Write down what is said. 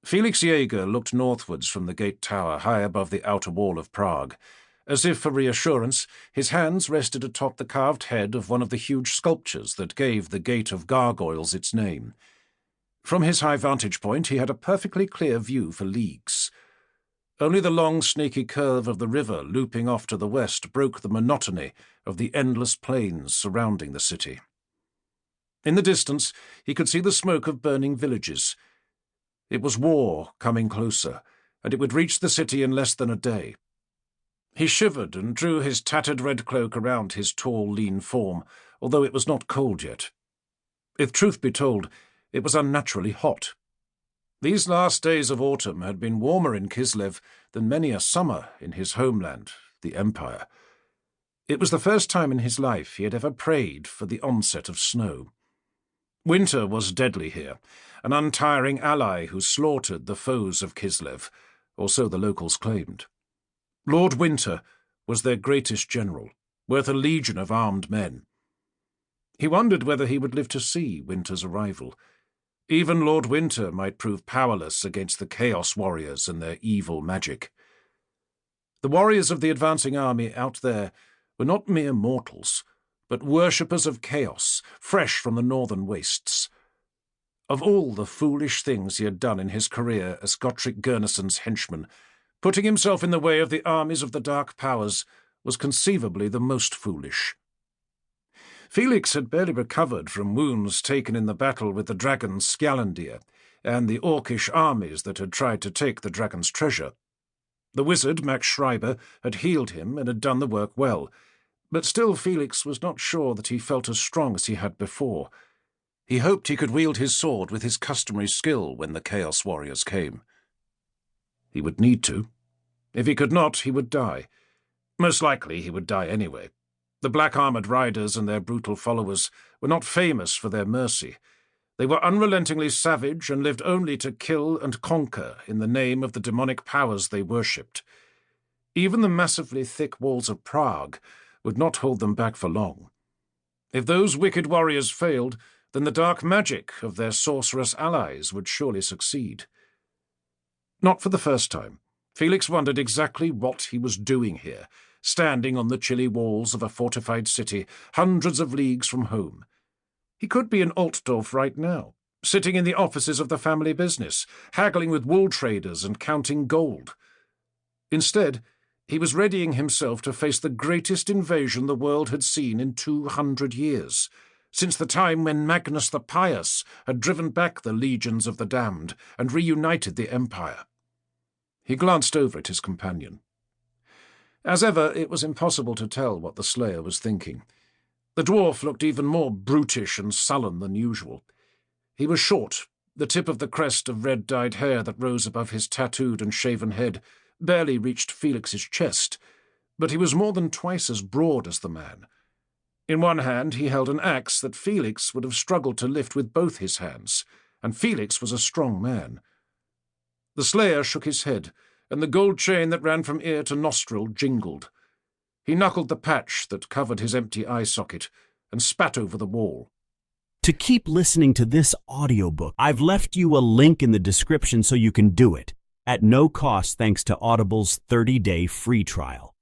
Felix Jaeger looked northwards from the gate tower high above the outer wall of Prague. As if for reassurance, his hands rested atop the carved head of one of the huge sculptures that gave the Gate of Gargoyles its name. From his high vantage point he had a perfectly clear view for leagues. Only the long, snaky curve of the river looping off to the west broke the monotony of the endless plains surrounding the city. In the distance he could see the smoke of burning villages. It was war coming closer, and it would reach the city in less than a day. He shivered and drew his tattered red cloak around his tall, lean form, although it was not cold yet. If truth be told, it was unnaturally hot. These last days of autumn had been warmer in Kislev than many a summer in his homeland, the Empire. It was the first time in his life he had ever prayed for the onset of snow. Winter was deadly here, an untiring ally who slaughtered the foes of Kislev, or so the locals claimed. Lord Winter was their greatest general, worth a legion of armed men. He wondered whether he would live to see Winter's arrival. Even Lord Winter might prove powerless against the Chaos Warriors and their evil magic. The warriors of the advancing army out there were not mere mortals, but worshippers of chaos, fresh from the northern wastes. Of all the foolish things he had done in his career as Gottric Gurnason's henchman, putting himself in the way of the armies of the Dark Powers was conceivably the most foolish. Felix had barely recovered from wounds taken in the battle with the dragon Skjallandir and the orcish armies that had tried to take the dragon's treasure. The wizard, Max Schreiber, had healed him and had done the work well, but still Felix was not sure that he felt as strong as he had before. He hoped he could wield his sword with his customary skill when the Chaos Warriors came. He would need to. If he could not, he would die. Most likely he would die anyway. The black-armored riders and their brutal followers were not famous for their mercy. They were unrelentingly savage and lived only to kill and conquer in the name of the demonic powers they worshipped. Even the massively thick walls of Prague would not hold them back for long. If those wicked warriors failed, then the dark magic of their sorcerous allies would surely succeed. Not for the first time, Felix wondered exactly what he was doing here, standing on the chilly walls of a fortified city, hundreds of leagues from home. He could be in Altdorf right now, sitting in the offices of the family business, haggling with wool traders and counting gold. Instead, he was readying himself to face the greatest invasion the world had seen in 200 years, since the time when Magnus the Pious had driven back the legions of the damned and reunited the Empire. He glanced over at his companion. As ever, it was impossible to tell what the Slayer was thinking. The dwarf looked even more brutish and sullen than usual. He was short, the tip of the crest of red-dyed hair that rose above his tattooed and shaven head barely reached Felix's chest, but he was more than twice as broad as the man. In one hand he held an axe that Felix would have struggled to lift with both his hands, and Felix was a strong man. The Slayer shook his head, and the gold chain that ran from ear to nostril jingled. He knuckled the patch that covered his empty eye socket and spat over the wall. To keep listening to this audiobook, I've left you a link in the description so you can do it, at no cost thanks to Audible's 30-day free trial.